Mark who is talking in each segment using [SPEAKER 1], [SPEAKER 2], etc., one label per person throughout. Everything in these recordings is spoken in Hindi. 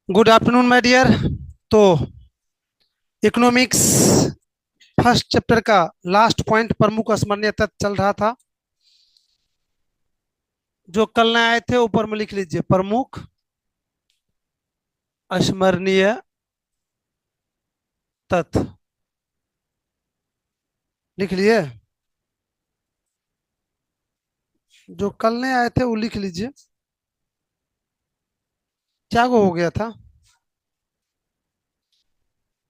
[SPEAKER 1] Good afternoon my dear. तो इकोनॉमिक्स फर्स्ट चैप्टर का लास्ट पॉइंट प्रमुख स्मरणीय तथ्य चल रहा था। जो कल नए आए थे ऊपर में लिख लीजिए, प्रमुख स्मरणीय तथ्य लिख लिए। जो कल नए आए थे वो लिख लीजिए। क्या वो हो गया था,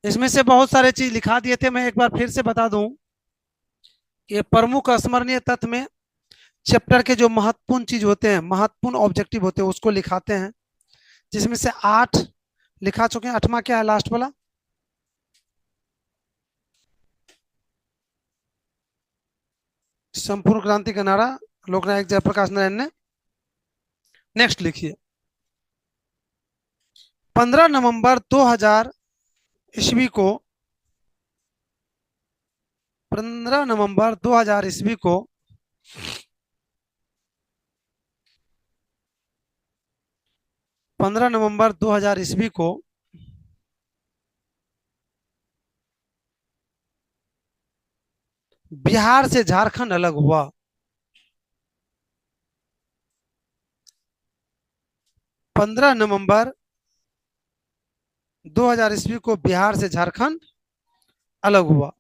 [SPEAKER 1] इसमें से बहुत सारे चीज लिखा दिए थे। मैं एक बार फिर से बता दूं कि प्रमुख स्मरणीय तथ्य में चैप्टर के जो महत्वपूर्ण चीज होते हैं, महत्वपूर्ण ऑब्जेक्टिव होते हैं, उसको लिखाते हैं, जिसमें से 8 लिखा चुके हैं। 8वां क्या है, लास्ट वाला? संपूर्ण क्रांति का नारा, लोकनायक जयप्रकाश नारायण ने। नेक्स्ट लिखिए, 15 नवंबर 2000 ईस्वी को 15 नवंबर 2000 ईस्वी को 15 नवंबर 2000 ईस्वी को बिहार से झारखंड अलग हुआ। 15 नवंबर 2000 ईस्वी को बिहार से झारखंड अलग हुआ।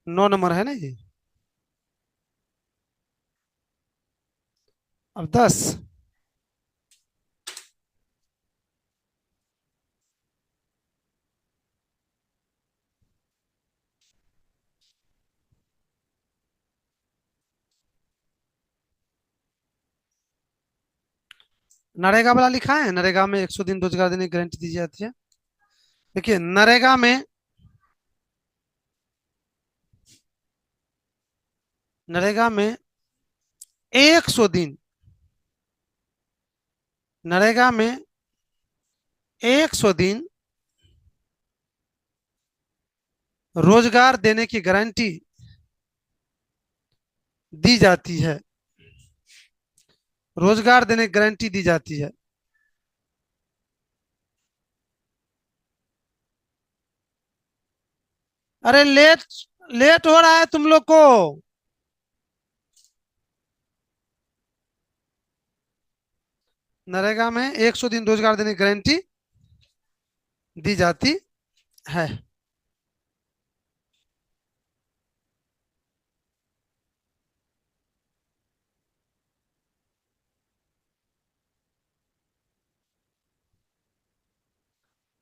[SPEAKER 1] 9 नंबर है ना ये। अब 10, नरेगा वाला लिखा है। नरेगा में 100 दिन रोजगार देने की गारंटी दी जाती है। देखिए, नरेगा में 100 दिन, नरेगा में 100 दिन रोजगार देने की गारंटी दी जाती है। रोजगार देने की गारंटी दी जाती है। अरे लेट लेट हो रहा है तुम लोग को। नरेगा में 100 दिन रोजगार देने की गारंटी दी जाती है।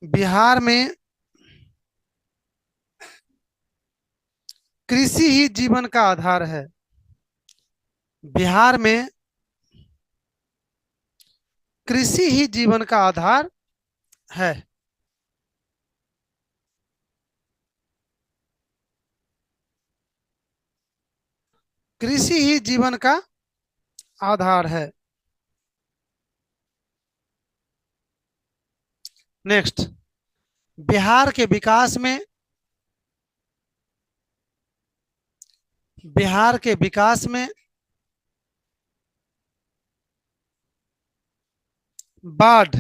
[SPEAKER 1] बिहार में कृषि ही जीवन का आधार है। बिहार में कृषि ही जीवन का आधार है। कृषि ही जीवन का आधार है। नेक्स्ट, बिहार के विकास में बिहार के विकास में बाढ़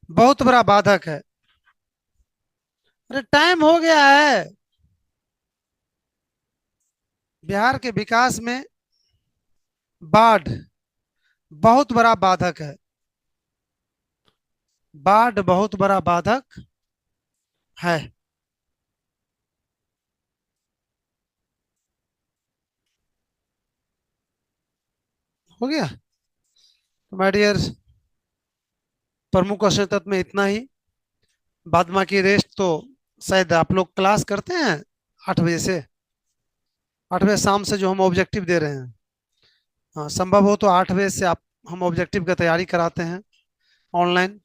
[SPEAKER 1] बहुत बड़ा बाधक है। अरे टाइम हो गया है। बिहार के विकास में बाढ़ बहुत बड़ा बाधक है। बाढ़ बहुत बड़ा बाधक है। हो गया। तो माय डियर, प्रमुख क्वेश्चन तत्व में इतना ही। बाद बाकी रेस्ट तो शायद आप लोग क्लास करते हैं 8 बजे से। 8 बजे शाम से जो हम ऑब्जेक्टिव दे रहे हैं, हाँ संभव हो तो 8 बजे से आप हम ऑब्जेक्टिव की तैयारी कराते हैं ऑनलाइन।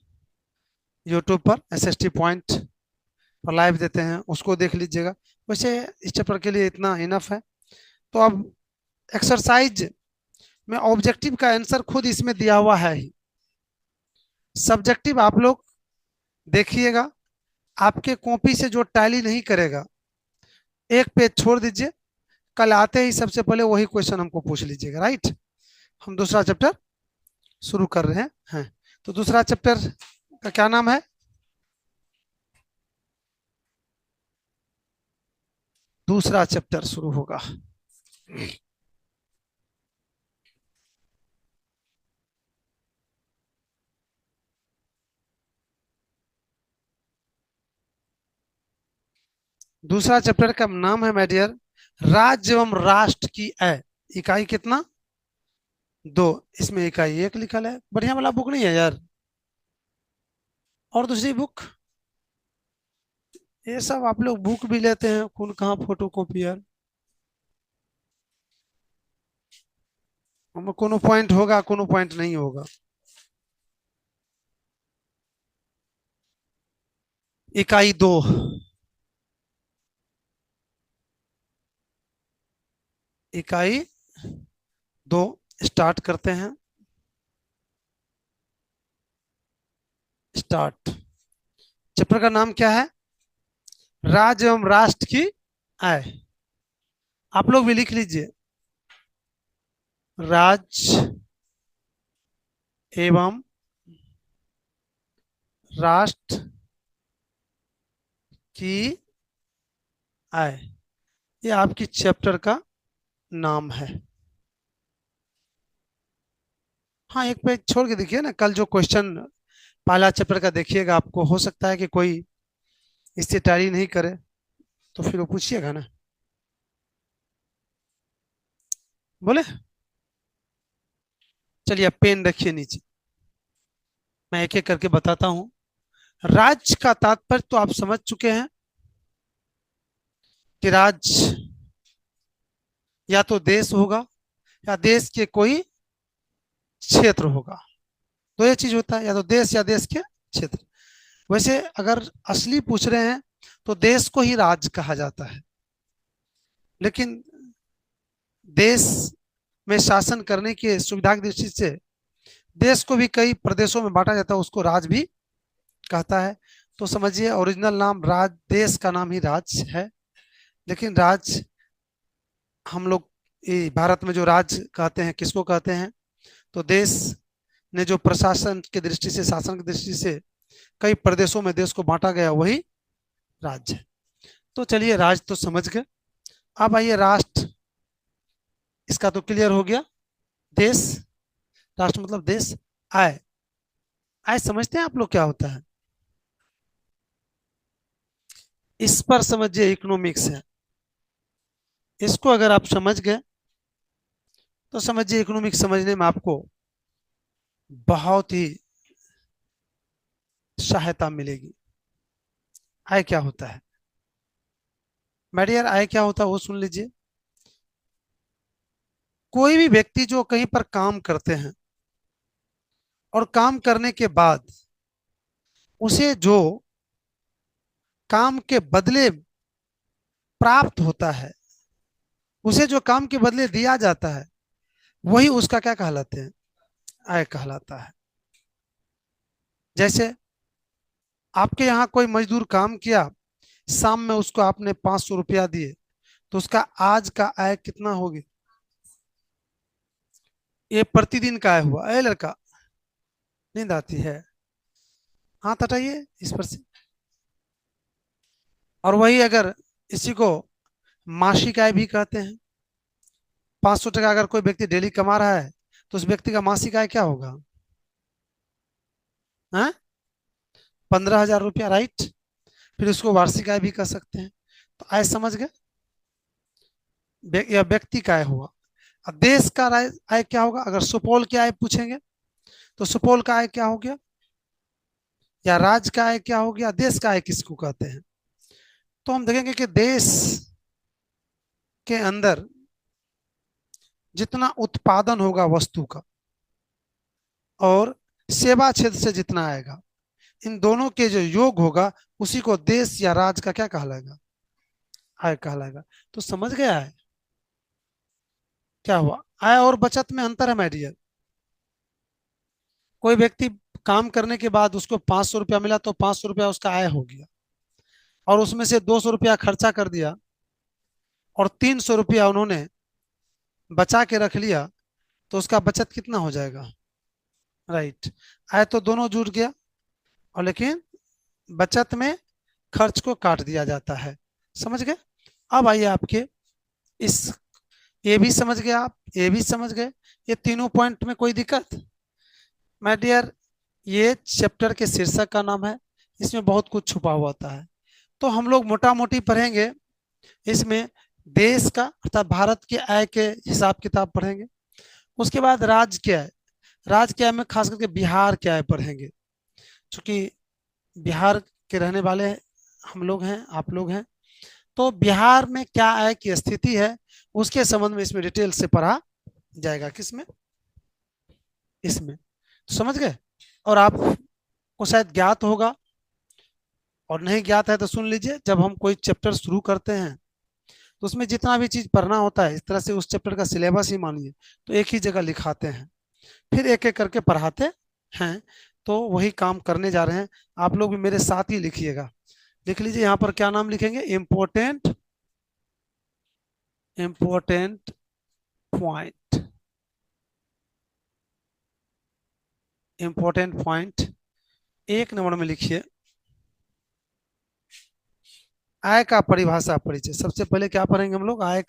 [SPEAKER 1] यूट्यूब पर एसएसटी पॉइंट पर लाइव देते हैं, उसको देख लीजिएगा। वैसे इस चैप्टर के लिए इतना इनफ है। तो अब एक्सरसाइज में ऑब्जेक्टिव का आंसर खुद इसमें दिया हुआ है ही। सब्जेक्टिव आप लोग देखिएगा, आपके कॉपी से जो टैली नहीं करेगा एक पेज छोड़ दीजिए। कल आते ही सबसे पहले वही क्वेश्चन हमको पूछ लीजिएगा, राइट। हम दूसरा चैप्टर शुरू कर रहे हैं। तो दूसरा चैप्टर का क्या नाम है? दूसरा चैप्टर शुरू होगा। दूसरा चैप्टर का नाम है माय डियर, राज्य एवं राष्ट्र की अ। इकाई कितना? दो। इसमें इकाई एक लिखा है। बढ़िया वाला बुक नहीं है यार? और दूसरी बुक? ये सब आप लोग बुक भी लेते हैं, कौन कहाँ फोटो कॉपी यार। हमें कोनो पॉइंट होगा, कोनो पॉइंट नहीं होगा। इकाई दो। इकाई दो स्टार्ट करते हैं। स्टार्ट। चैप्टर का नाम क्या है? राज्य एवं राष्ट्र की आय। आप लोग भी लिख लीजिए, राज्य एवं राष्ट्र की आय, ये आपकी चैप्टर का नाम है। हाँ, एक पेज छोड़ के देखिए ना, कल जो क्वेश्चन पहला चैप्टर का देखिएगा, आपको हो सकता है कि कोई इससे टैली नहीं करे, तो फिर वो पूछिएगा ना। बोले? चलिए, अब पेन रखिए नीचे, मैं एक एक करके बताता हूँ। राज्य का तात्पर्य तो आप समझ चुके हैं कि राज्य या तो देश होगा या देश के कोई क्षेत्र होगा। तो ये चीज होता है, या तो देश या देश के क्षेत्र। वैसे अगर असली पूछ रहे हैं तो देश को ही राज्य कहा जाता है, लेकिन देश में शासन करने की सुविधा की दृष्टि से देश को भी कई प्रदेशों में बांटा जाता है, उसको राज्य भी कहता है। तो समझिए, ओरिजिनल नाम राज, देश का नाम ही राज्य है, लेकिन राज्य हम लोग ये भारत में जो राज्य कहते हैं, किसको कहते हैं? तो देश ने जो प्रशासन की दृष्टि से, शासन की दृष्टि से कई प्रदेशों में देश को बांटा गया, वही राज्य है। तो चलिए, राज्य तो समझ गए। अब आइए राष्ट्र, इसका तो क्लियर हो गया। देश, राष्ट्र मतलब देश। आय, आय समझते हैं आप लोग क्या होता है? इस पर समझिए, इकोनॉमिक्स है। इसको अगर आप समझ गए तो समझिए, इकोनॉमिक्स समझने में आपको बहुत ही सहायता मिलेगी। आय क्या होता है माय डियर? आय क्या होता है वो सुन लीजिए। कोई भी व्यक्ति जो कहीं पर काम करते हैं और काम करने के बाद उसे जो काम के बदले प्राप्त होता है, उसे जो काम के बदले दिया जाता है, वही उसका क्या कहलाते हैं? आय कहलाता है। जैसे आपके यहाँ कोई मजदूर काम किया, शाम में उसको आपने 500 रुपया दिए, तो उसका आज का आय कितना होगी? ये प्रतिदिन का आय हुआ। अरे लड़का, नींद आती है? हाथ हटाइए इस पर से। और वही अगर इसी को मासिक आय भी कहते हैं। 500 टका अगर कोई व्यक्ति डेली कमा रहा है, तो उस व्यक्ति का मासिक आय क्या होगा? हाँ, 15,000 रुपया, राइट। फिर उसको वार्षिक आय भी कह सकते हैं। तो आय समझ गए, यह व्यक्ति का आय हुआ। अब देश का आय, आय क्या होगा? अगर सुपौल की आय पूछेंगे तो सुपौल का आय क्या हो गया, या राज्य का आय क्या हो गया, देश का आय किसको कहते हैं? तो हम देखेंगे कि देश के अंदर जितना उत्पादन होगा वस्तु का, और सेवा क्षेत्र से जितना आएगा, इन दोनों के जो योग होगा, उसी को देश या राज्य का क्या कहलाएगा? आय कहलाएगा। तो समझ गया है क्या हुआ? आय और बचत में अंतर है माय डियर। कोई व्यक्ति काम करने के बाद उसको 500 रुपया मिला, तो 500 रुपया उसका आय हो गया, और उसमें से 200 रुपया खर्चा कर दिया, और 300 रुपया उन्होंने बचा के रख लिया, तो उसका बचत कितना हो जाएगा? राइट। आय तो दोनों जुड़ गया, और लेकिन बचत में खर्च को काट दिया जाता है। समझ गए? अब आइए आपके इस, ये भी समझ गए आप, ये भी समझ गए, ये तीनों पॉइंट में कोई दिक्कत? माय डियर, ये चैप्टर के शीर्षक का नाम है, इसमें बहुत कुछ छुपा हुआ होता है। तो हम लोग मोटा मोटी पढ़ेंगे इसमें, देश का अर्थात भारत के आय के हिसाब किताब पढ़ेंगे। उसके बाद राज्य क्या है, राज्य क्या है में खास करके बिहार क्या है पढ़ेंगे, क्योंकि बिहार के रहने वाले हम लोग हैं, आप लोग हैं। तो बिहार में क्या आय की स्थिति है, उसके संबंध में इसमें डिटेल से पढ़ा जाएगा। किसमें? इसमें। तो समझ गए? और आपको शायद ज्ञात होगा, और नहीं ज्ञात है तो सुन लीजिए, जब हम कोई चैप्टर शुरू करते हैं तो उसमें जितना भी चीज पढ़ना होता है, इस तरह से उस चैप्टर का सिलेबस ही मानिए तो एक ही जगह लिखाते हैं, फिर एक एक करके पढ़ाते हैं। तो वही काम करने जा रहे हैं, आप लोग भी मेरे साथ ही लिखिएगा। लिख लीजिए यहाँ पर क्या नाम लिखेंगे, important, important point, important point. एक नंबर में लिखिए आय का परिभाषा परिचय। सबसे पहले क्या पढ़ेंगे हम लोग, आय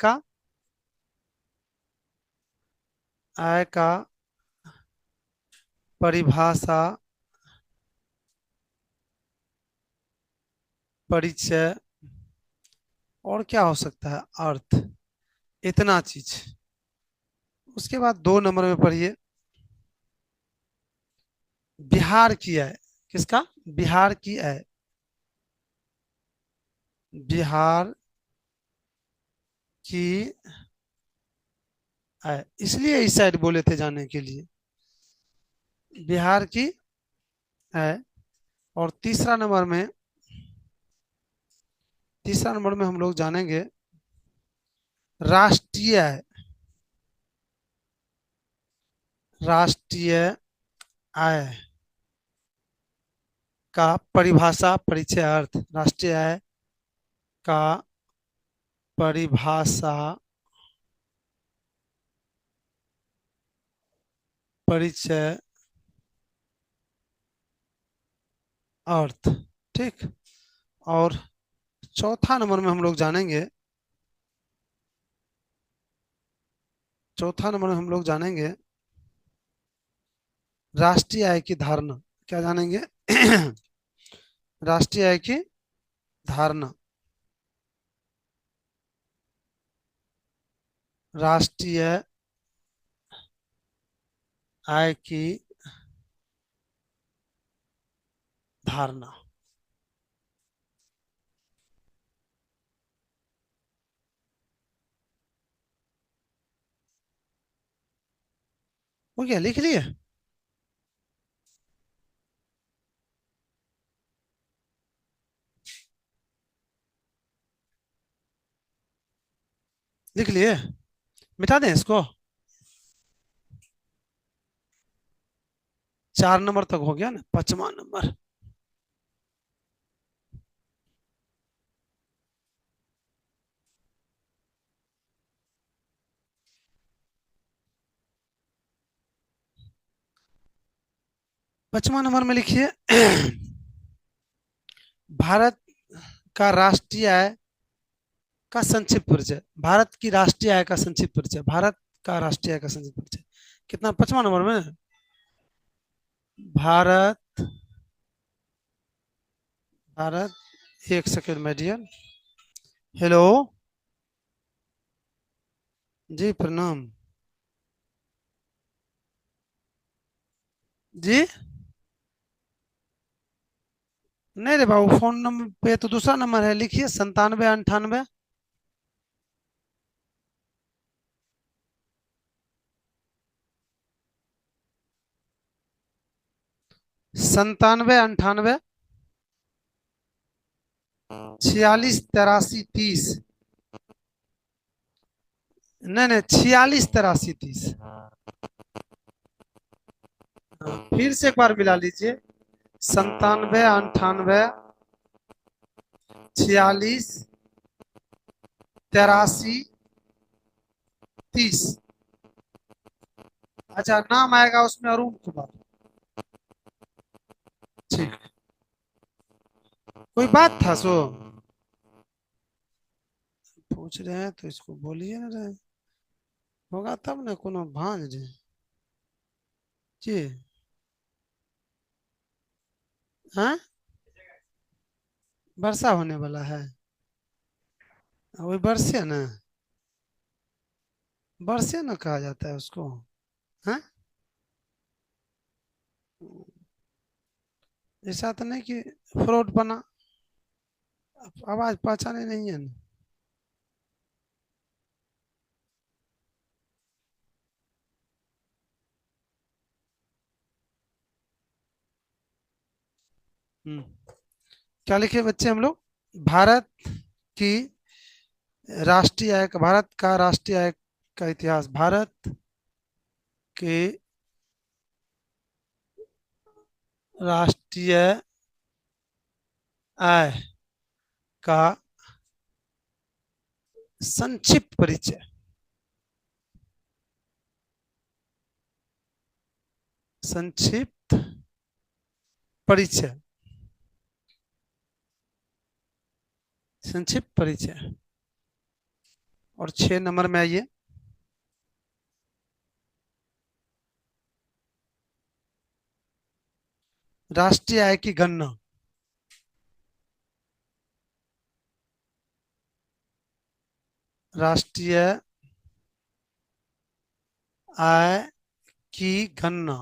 [SPEAKER 1] का परिभाषा परिचय, और क्या हो सकता है, अर्थ, इतना चीज। उसके बाद दो नंबर में पढ़िए बिहार की आय। किसका? बिहार की आय, बिहार की आय, इसलिए इस साइड बोले थे जाने के लिए, बिहार की आय। और तीसरा नंबर में हम लोग जानेंगे राष्ट्रीय आय, राष्ट्रीय आय का परिभाषा परिचय अर्थ, राष्ट्रीय आय का परिभाषा परिचय अर्थ। ठीक। और चौथा नंबर में हम लोग जानेंगे, चौथा नंबर में हम लोग जानेंगे राष्ट्रीय आय की धारणा। क्या जानेंगे? राष्ट्रीय आय की धारणा, राष्ट्रीय आय की धारणा। हो गया? लिख लिए? लिख लिए? मिटा दें इसको? 4 नंबर तक हो गया ना, 5वां नंबर। पांचवा नंबर में लिखिए भारत का राष्ट्रीय आय का संक्षिप्त परिचय। भारत की राष्ट्रीय आय का संक्षिप्त परिचय, भारत का राष्ट्रीय आय का संक्षिप्त परिचय। कितना? 5वां नंबर में भारत, भारत, एक सेकेंड माय डियर। हेलो, जी प्रणाम। जी नहीं रे बाबू, फोन नंबर पे तो दूसरा नंबर है, लिखिए 97 98। 97 98, 46 83 30। नहीं नहीं, 46 83 30। फिर से एक बार मिला लीजिए, 97 98 46 83 30। अच्छा, नाम आएगा उसमें अरुण कुमार। कोई बात था सो पूछ रहे हैं तो इसको बोलिए ना रहे। होगा तब ना कोनो भांज जे। जी। हाँ। वर्षा होने वाला है। वही बरसे ना। बरसे ना कहा जाता है उसको। हाँ। ऐसा तो नहीं कि फ्रॉड बना। आवाज पहचाने नहीं है ना। हम्म। क्या लिखे बच्चे हम लोग। भारत की राष्ट्रीय आय का, भारत का राष्ट्रीय आय का इतिहास। भारत के राष्ट्रीय आय का संक्षिप्त परिचय। संक्षिप्त परिचय। संक्षिप्त परिचय। और 6 नंबर में आइए। राष्ट्रीय आय की गणना। राष्ट्रीय आय की गणना।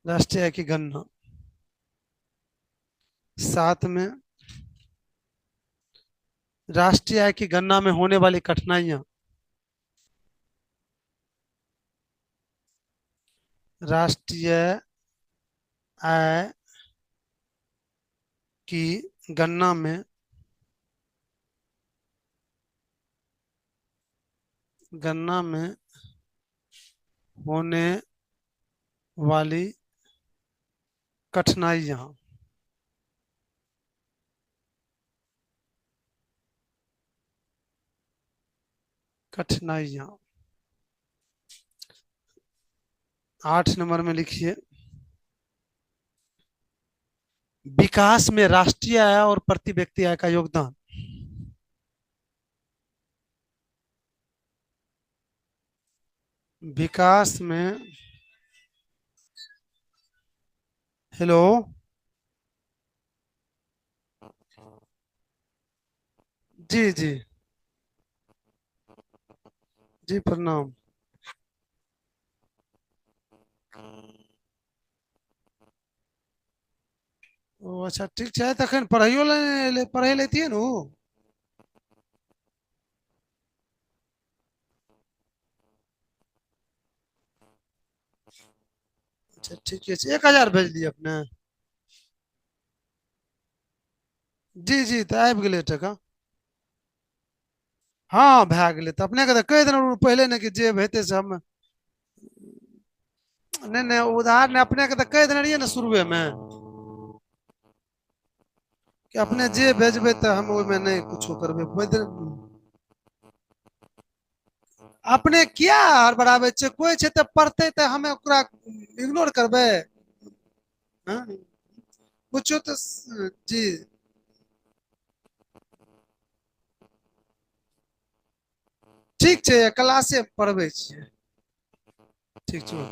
[SPEAKER 1] राष्ट्रीय आय की गणना। साथ में राष्ट्रीय आय की गणना में होने वाली कठिनाइयां। राष्ट्रीय आय की गणना में गणना में होने वाली कठिनाइयां। कठिनाइयां। 8 नंबर में लिखिए। विकास में राष्ट्रीय आय और प्रति व्यक्ति आय का योगदान। विकास में। हेलो। जी जी। जी प्रणाम। ओ अच्छा ठीक है, तखन पढ़ाइयो पढ़े लेती है नु। अच्छा ठीक है, 1,000 भेज दिए अपने। जी जी तो आबि गेलै टका। हाँ भए गेलै तऽ अपने के तऽ कहि देलहुँ पहिले ने कि जे हेतै से हम। नहीं नहीं उधार ने, अपने के तऽ कहि देने रहिए ने शुरुए में कि अपने जे भेजबै तऽ हम ओहिमे नहीं कुछो करबै अपने किया हड़बड़ाबै छियै, कोई छै तऽ पढ़तै तऽ हमे ओकरा इग्नोर करबै। हाँ? कुछो तऽ जी। ठीक छै, क्लासे पढ़बै छियै। ठीक छै।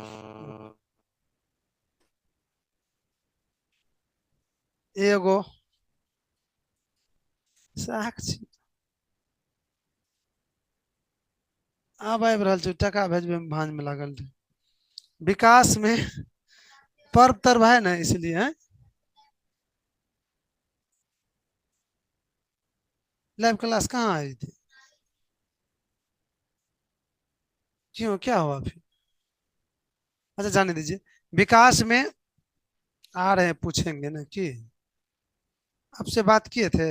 [SPEAKER 1] एगो साक्षी। आब आबि रहल छै, टका भेजबै में भांज में लागल रहे। विकास में पर्व तर्व है ना इसलिए है? लाइव क्लास कहाँ आई थी? क्यों क्या हुआ फिर? अच्छा जाने दीजिए। विकास में आ रहे हैं, पूछेंगे ना कि आपसे बात किए थे।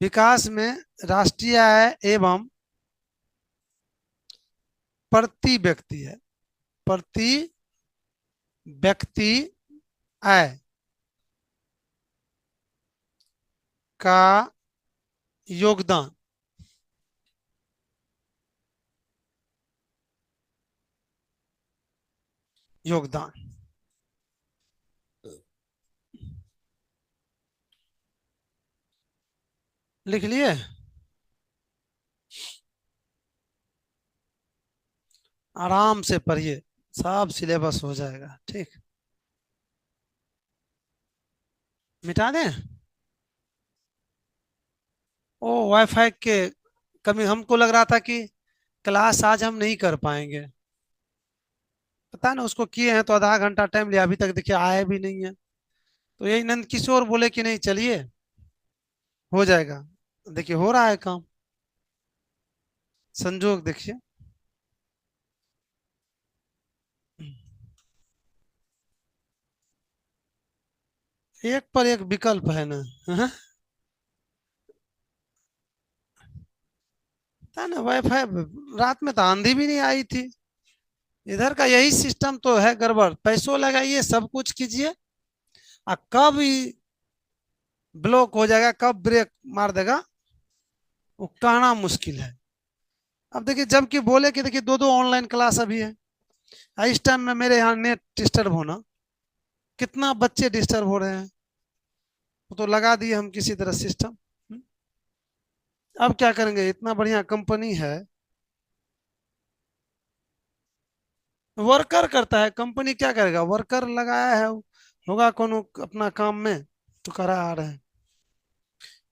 [SPEAKER 1] विकास में राष्ट्रीय आय एवं प्रति व्यक्ति है, प्रति व्यक्ति आय का योगदान। योगदान। लिख लिए? आराम से पढ़िए, सब सिलेबस हो जाएगा। ठीक, मिटा दें? ओ, वाईफाई के कमी, हमको लग रहा था कि क्लास आज हम नहीं कर पाएंगे। पता ना, उसको किए हैं तो आधा घंटा टाइम लिया, अभी तक देखिए आए भी नहीं है। तो यही नंद किशोर बोले कि नहीं चलिए, हो जाएगा। देखिए हो रहा है काम, संजोग देखिए। एक पर एक विकल्प है ना। हाँ? पता ना, वाईफाई रात में तो आंधी भी नहीं आई थी। इधर का यही सिस्टम तो है गड़बड़, पैसों लगाइए सब कुछ कीजिए, और कब ब्लॉक हो जाएगा, कब ब्रेक मार देगा, वो कहना मुश्किल है। अब देखिए, जबकि बोले कि देखिए दो दो ऑनलाइन क्लास अभी है, और इस टाइम में मेरे यहाँ नेट डिस्टर्ब होना, कितना बच्चे डिस्टर्ब हो रहे हैं। वो तो लगा दिए हम किसी तरह सिस्टम। अब क्या करेंगे, इतना बढ़िया कंपनी है। वर्कर करता है, कंपनी क्या करेगा, वर्कर लगाया है, होगा कौन अपना काम में, तो करा आ रहे हैं।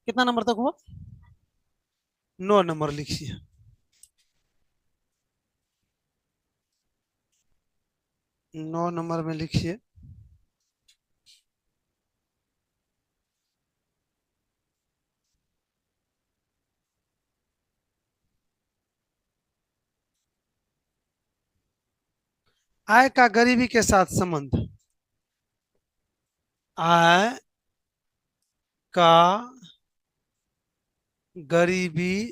[SPEAKER 1] कितना नंबर तक हुआ? 9 नंबर लिखिए। 9 नंबर में लिखिए, आय का गरीबी के साथ संबंध। आय का गरीबी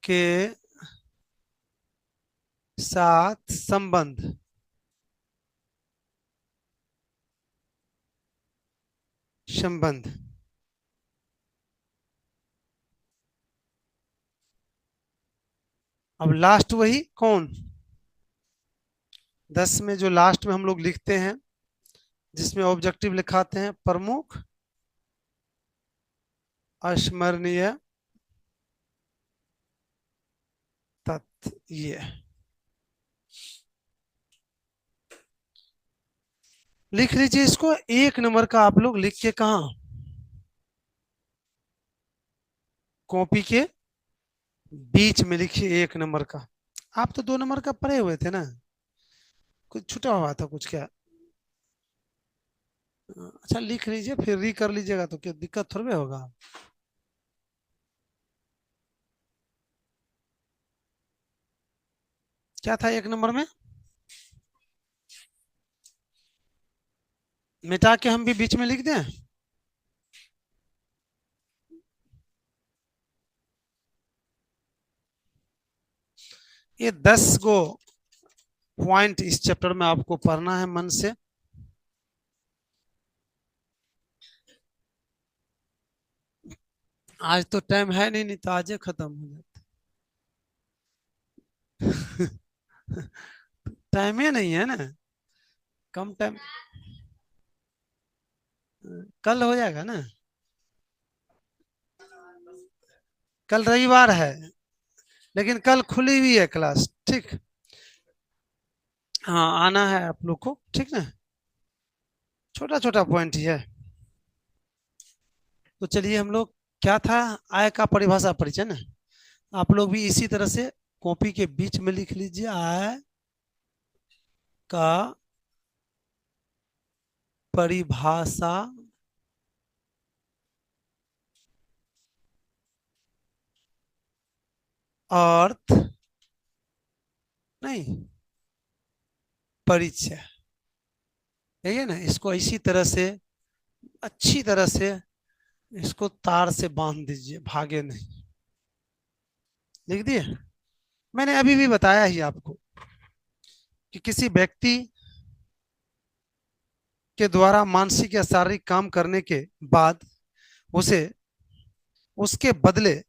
[SPEAKER 1] के साथ संबंध। संबंध। अब लास्ट वही कौन, 10 में जो लास्ट में हम लोग लिखते हैं, जिसमें ऑब्जेक्टिव लिखाते हैं, प्रमुख अस्मरणीय तथ्य, ये लिख लीजिए। इसको 1 नंबर का आप लोग लिख के कहा, कॉपी के बीच में लिखिए 1 नंबर का। आप तो 2 नंबर का पढ़े हुए थे ना, कुछ छूटा हुआ था कुछ क्या? अच्छा लिख लीजिए, फिर री कर लीजिएगा तो क्या दिक्कत थोड़े होगा। क्या था 1 नंबर में? मिटा के हम भी बीच में लिख दें? ये 10 गो पॉइंट इस चैप्टर में आपको पढ़ना है मन से। आज तो टाइम है नहीं, नहीं तो आज ही खत्म हो जाता। टाइम ही नहीं है ना, कम टाइम। कल हो जाएगा ना, कल रविवार है, लेकिन कल खुली हुई है क्लास। ठीक, हाँ आना है आप लोग को, ठीक ना। छोटा छोटा पॉइंट ही है। तो चलिए हम लोग, क्या था, आय का परिभाषा परिचय ना। आप लोग भी इसी तरह से कॉपी के बीच में लिख लीजिए, आय का परिभाषा अर्थ नहीं, परिचय। यही है ना, इसको इसी तरह से अच्छी तरह से इसको तार से बांध दीजिए, भागे नहीं। लिख दिए? मैंने अभी भी बताया ही आपको कि किसी व्यक्ति के द्वारा मानसिक या शारीरिक काम करने के बाद उसे उसके बदले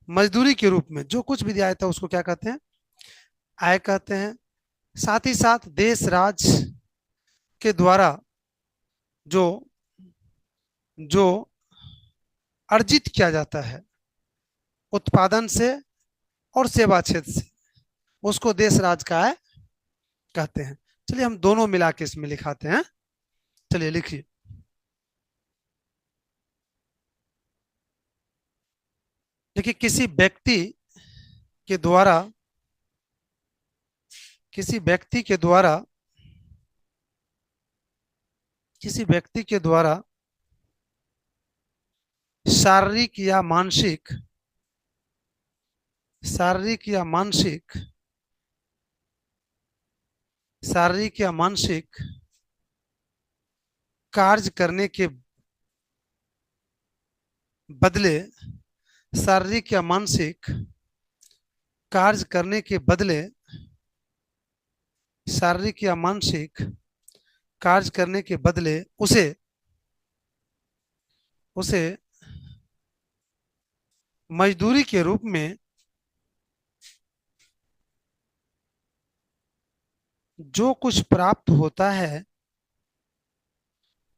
[SPEAKER 1] मजदूरी के रूप में जो कुछ भी दिया जाता है उसको क्या कहते हैं, आय कहते हैं। साथ ही साथ देश राज के द्वारा जो जो अर्जित किया जाता है उत्पादन से और सेवा क्षेत्र से, उसको देश राज का आय कहते हैं। चलिए हम दोनों मिला के इसमें लिखाते हैं। चलिए लिखिए। देखिए, के द्वारा किसी व्यक्ति के द्वारा किसी व्यक्ति के द्वारा शारीरिक या मानसिक शारीरिक या मानसिक शारीरिक या मानसिक कार्य करने के बदले शारीरिक या मानसिक कार्य करने के बदले शारीरिक या मानसिक कार्य करने के बदले उसे उसे मजदूरी के रूप में जो कुछ प्राप्त होता है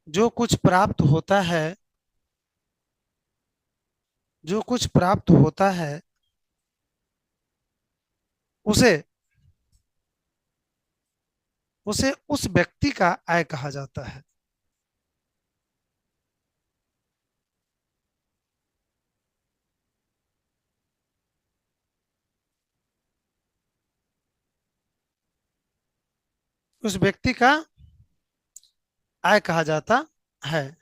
[SPEAKER 1] जो कुछ प्राप्त होता है जो कुछ प्राप्त होता है उसे उसे उस व्यक्ति का आय कहा जाता है। उस व्यक्ति का आय कहा जाता है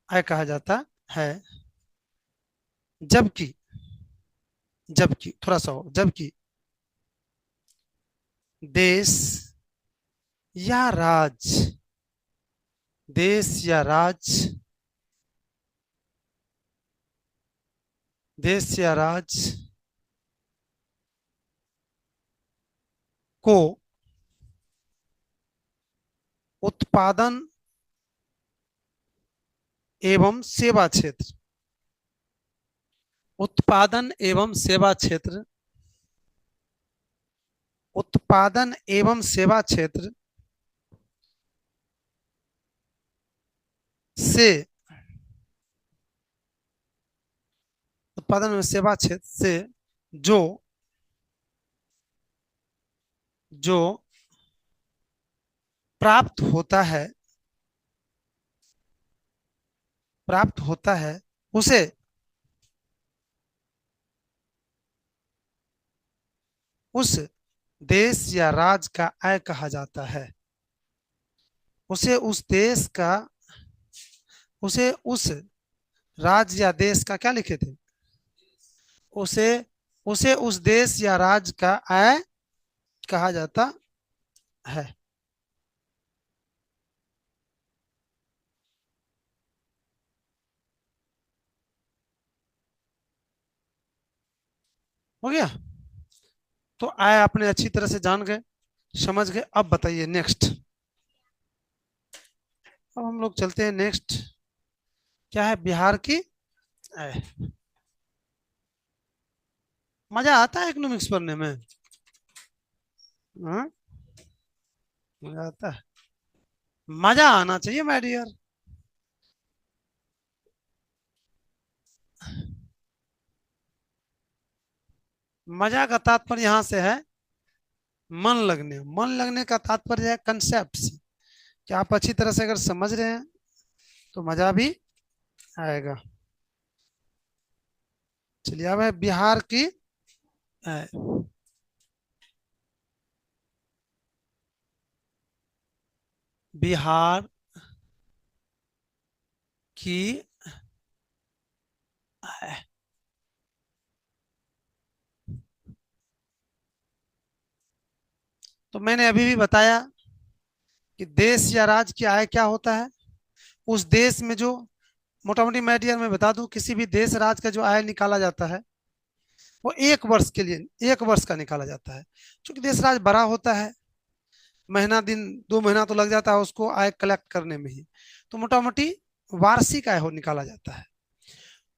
[SPEAKER 1] आय कहा जाता है। जबकि जबकि थोड़ा सा हो, जबकि देश या राज्य देश या राज्य देश या राज्य को उत्पादन एवं सेवा क्षेत्र उत्पादन एवं सेवा क्षेत्र उत्पादन एवं सेवा क्षेत्र से उत्पादन एवं सेवा क्षेत्र से जो जो प्राप्त होता है उसे उस देश या राज्य का आय कहा जाता है। उसे उस देश का उसे उस राज्य या देश का क्या लिखे थे? उसे उसे उस देश या राज्य का आय कहा जाता है। हो गया? तो आय आपने अच्छी तरह से जान गए, समझ गए। अब बताइए नेक्स्ट। अब हम लोग चलते हैं नेक्स्ट। क्या है? बिहार की आय। मजा आता है इकोनॉमिक्स पढ़ने में? हाँ, मजा आता है। मजा आना चाहिए माय डियर। मजा का तात्पर्य यहां से है मन लगने का तात्पर्य है कंसेप्ट से, कि आप अच्छी तरह से अगर समझ रहे हैं तो मजा भी आएगा। चलिए अब है बिहार की आय। बिहार की आय। तो मैंने अभी भी बताया कि देश या राज्य की आय क्या होता है। उस देश में जो मोटा मोटी मीडिया में बता दूं, किसी भी देश राज्य का जो आय निकाला जाता है वो 1 वर्ष के लिए 1 वर्ष का निकाला जाता है। क्योंकि देश राज्य बड़ा होता है, महीना दिन 2 महीना तो लग जाता है उसको आय कलेक्ट करने में ही, तो मोटा मोटी वार्षिक आय हो निकाला जाता है।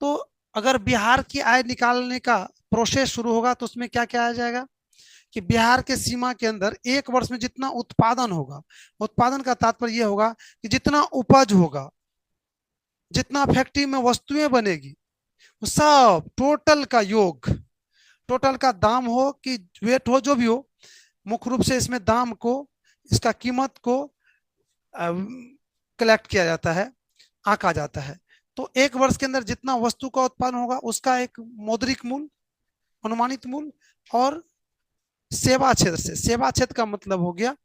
[SPEAKER 1] तो अगर बिहार की आय निकालने का प्रोसेस शुरू होगा तो उसमें क्या क्या आ जाएगा कि बिहार के सीमा के अंदर एक वर्ष में जितना उत्पादन होगा, उत्पादन का तात्पर्य यह होगा कि जितना उपज होगा, जितना फैक्ट्री में वस्तुएं बनेगी, वो सब टोटल का योग, टोटल का दाम हो कि वेट हो, जो भी हो, मुख्य रूप से इसमें दाम को, इसका कीमत को कलेक्ट किया जाता है, आंका जाता है। तो एक वर्ष के अंदर जितना वस्तु का उत्पादन होगा उसका एक मौद्रिक मूल्य, अनुमानित मूल्य, और सेवा क्षेत्र से, सेवा क्षेत्र का मतलब हो गया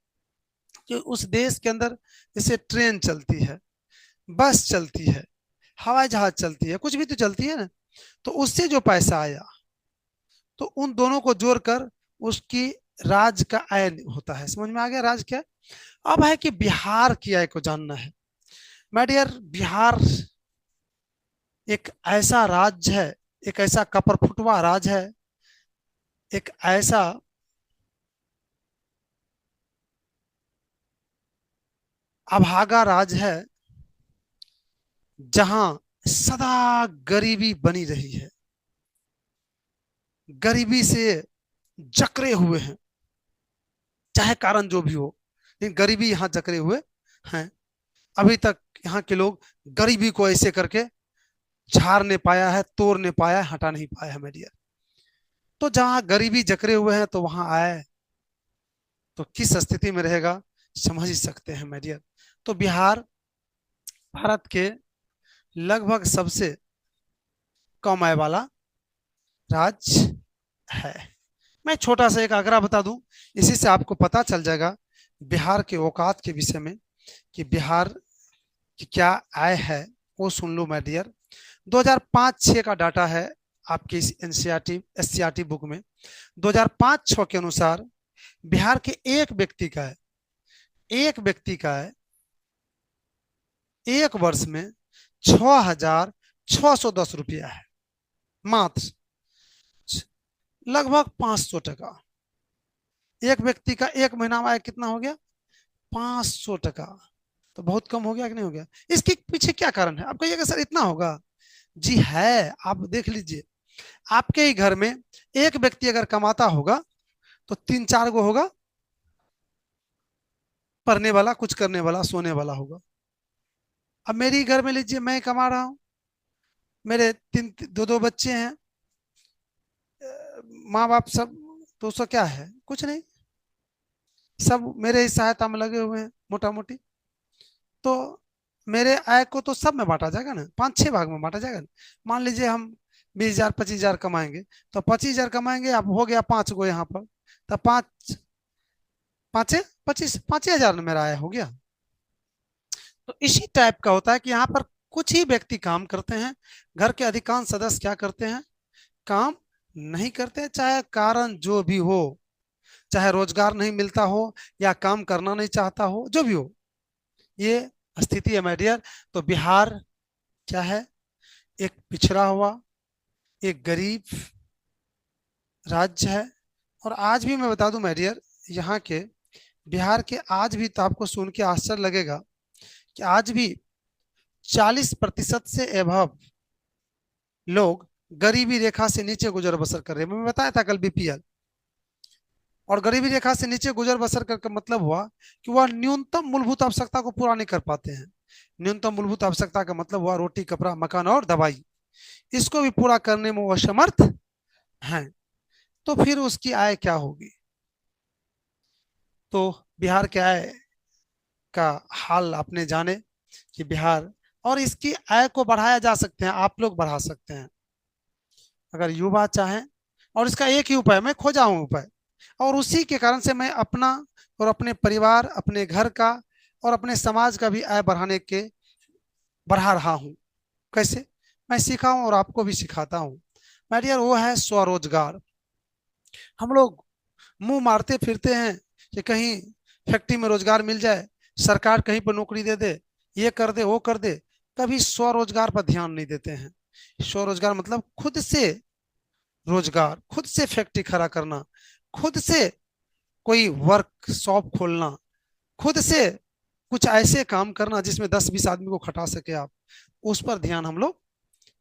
[SPEAKER 1] कि उस देश के अंदर जैसे ट्रेन चलती है, बस चलती है, हवाई जहाज चलती है, कुछ भी तो चलती है ना, तो उससे जो पैसा आया तो उन दोनों को जोड़कर उसकी राज्य का आय होता है। समझ में आ गया राज क्या है? अब है कि बिहार की आय को जानना है। माय डियर, बिहार एक ऐसा राज्य है, एक ऐसा कपरफुटवा राज्य है, एक ऐसा अभागा राज्य है जहां सदा गरीबी बनी रही है, गरीबी से जकड़े हुए हैं, चाहे कारण जो भी हो, लेकिन गरीबी यहाँ जकड़े हुए हैं। अभी तक यहाँ के लोग गरीबी को ऐसे करके झाड़ नहीं पाया है, तोड़ नहीं पाया है, हटा नहीं पाया है मेरे डियर। तो जहां गरीबी जकड़े हुए हैं तो वहां आए तो किस स्थिति में रहेगा समझ ही सकते हैं मेरे डियर। तो बिहार भारत के लगभग सबसे कम आय वाला राज्य है। मैं छोटा सा एक आंकड़ा बता दूं, इसी से आपको पता चल जाएगा बिहार के औकात के विषय में कि बिहार की क्या आय है। वो सुन लो माय डियर। 2005-6 का डाटा है आपकी इस एनसीईआरटी एससीईआरटी बुक में। 2005-6 के अनुसार बिहार के एक व्यक्ति का है, एक व्यक्ति का है एक वर्ष में 6,610 रुपया है, मात्र लगभग 500 टका। एक व्यक्ति का एक महीना में आय कितना हो गया? 500 टका। तो बहुत कम हो गया कि नहीं हो गया? इसके पीछे क्या कारण है? आप कहिएगा सर इतना होगा। जी है, आप देख लीजिए, आपके ही घर में एक व्यक्ति अगर कमाता होगा तो 3-4 गो होगा पढ़ने वाला, कुछ करने वाला, सोने वाला होगा। अब मेरी घर में लीजिए, मैं कमा रहा हूँ, मेरे 3-2 बच्चे हैं, माँ बाप सब, तो उसका क्या है? कुछ नहीं, सब मेरे ही सहायता में लगे हुए हैं मोटा मोटी। तो मेरे आय को तो सब में बांटा जाएगा ना, 5-6 भाग में बांटा जाएगा ना। मान लीजिए हम 20,000-25,000 कमाएंगे, तो 25,000 कमाएंगे, अब हो गया 5 गो यहाँ पर, तब 5 5 25 5,000 मेरा आय हो गया। तो इसी टाइप का होता है कि यहाँ पर कुछ ही व्यक्ति काम करते हैं, घर के अधिकांश सदस्य क्या करते हैं? काम नहीं करते, चाहे कारण जो भी हो, चाहे रोजगार नहीं मिलता हो या काम करना नहीं चाहता हो, जो भी हो, ये स्थिति है माय डियर। तो बिहार क्या है? एक पिछड़ा हुआ, एक गरीब राज्य है। और आज भी मैं बता दूं माय डियर, यहाँ के बिहार के आज भी, तो आपको सुन के आश्चर्य लगेगा कि आज भी 40% से एभव लोग गरीबी रेखा से नीचे गुजर बसर कर रहे हैं। मैं बताया था कल बीपीएल। और गरीबी रेखा से नीचे गुजर बसर कर मतलब हुआ कि वह न्यूनतम मूलभूत आवश्यकता को पूरा नहीं कर पाते हैं। न्यूनतम मूलभूत आवश्यकता का मतलब हुआ रोटी, कपड़ा, मकान और दवाई। इसको भी पूरा करने में वह असमर्थ हैं। तो फिर उसकी आय क्या होगी? तो बिहार के आय का हाल आपने जाने कि बिहार, और इसकी आय को बढ़ाया जा सकते हैं, आप लोग बढ़ा सकते हैं अगर युवा चाहें। और इसका एक ही उपाय मैं खोजा हूं उपाय, और उसी के कारण से मैं अपना और अपने परिवार, अपने घर का और अपने समाज का भी आय बढ़ाने के बढ़ा रहा हूँ। कैसे? मैं सीखा हूँ और आपको भी सिखाता हूँ माय डियर। वो है स्वरोजगार। हम लोग मुंह मारते फिरते हैं कि कहीं फैक्ट्री में रोजगार मिल जाए, सरकार कहीं पर नौकरी दे दे, ये कर दे, वो कर दे। कभी स्वरोजगार पर ध्यान नहीं देते हैं। स्वरोजगार मतलब खुद से रोजगार, खुद से फैक्ट्री खड़ा करना, खुद से कोई वर्कशॉप खोलना, खुद से कुछ ऐसे काम करना जिसमें 10-20 आदमी को खटा सके आप। उस पर ध्यान हम लोग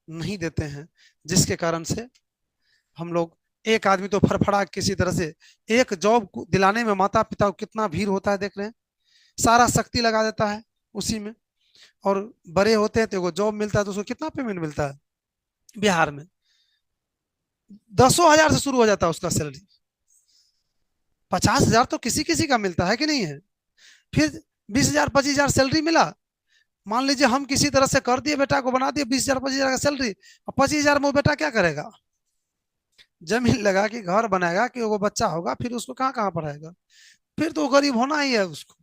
[SPEAKER 1] नहीं देते हैं, जिसके कारण से हम लोग एक आदमी तो फड़फड़ा किसी तरह से एक जॉब दिलाने में माता पिता को कितना भीड़ होता है देख रहे हैं, सारा शक्ति लगा देता है उसी में। और बड़े होते हैं तो एगो जॉब मिलता है तो उसको कितना पेमेंट मिलता है बिहार में, 10,000 से शुरू हो जाता है उसका सैलरी। 50,000 तो किसी किसी का मिलता है कि नहीं है। फिर 20,000 25,000 सैलरी मिला, मान लीजिए हम किसी तरह से कर दिए, बेटा को बना दिए 20,000 25,000 का सैलरी, और 25,000 में वो बेटा क्या करेगा, जमीन लगा के घर बनाएगा कि वो बच्चा होगा, फिर उसको कहाँ कहाँ पढ़ाएगा, फिर तो गरीब होना ही है उसको,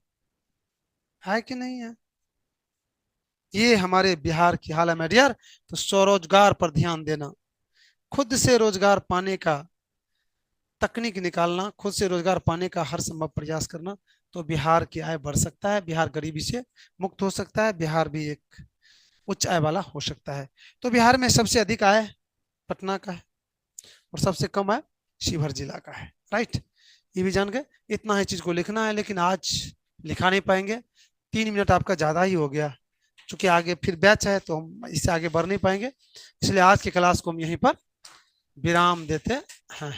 [SPEAKER 1] है कि नहीं है। ये हमारे बिहार की हाल है मेडियर। तो स्वरोजगार पर ध्यान देना, खुद से रोजगार पाने का तकनीक निकालना, खुद से रोजगार पाने का हर संभव प्रयास करना, तो बिहार की आय बढ़ सकता है, बिहार गरीबी से मुक्त हो सकता है, बिहार भी एक उच्च आय वाला हो सकता है। तो बिहार में सबसे अधिक आय पटना का है और सबसे कम आय शिवहर जिला का है। राइट, ये भी जान गए। इतना ही चीज को लिखना है, लेकिन आज लिखा नहीं पाएंगे, 3 मिनट आपका ज्यादा ही हो गया, क्योंकि आगे फिर बैच है तो हम इससे आगे बढ़ नहीं पाएंगे, इसलिए आज की क्लास को हम यहीं पर विराम देते हैं।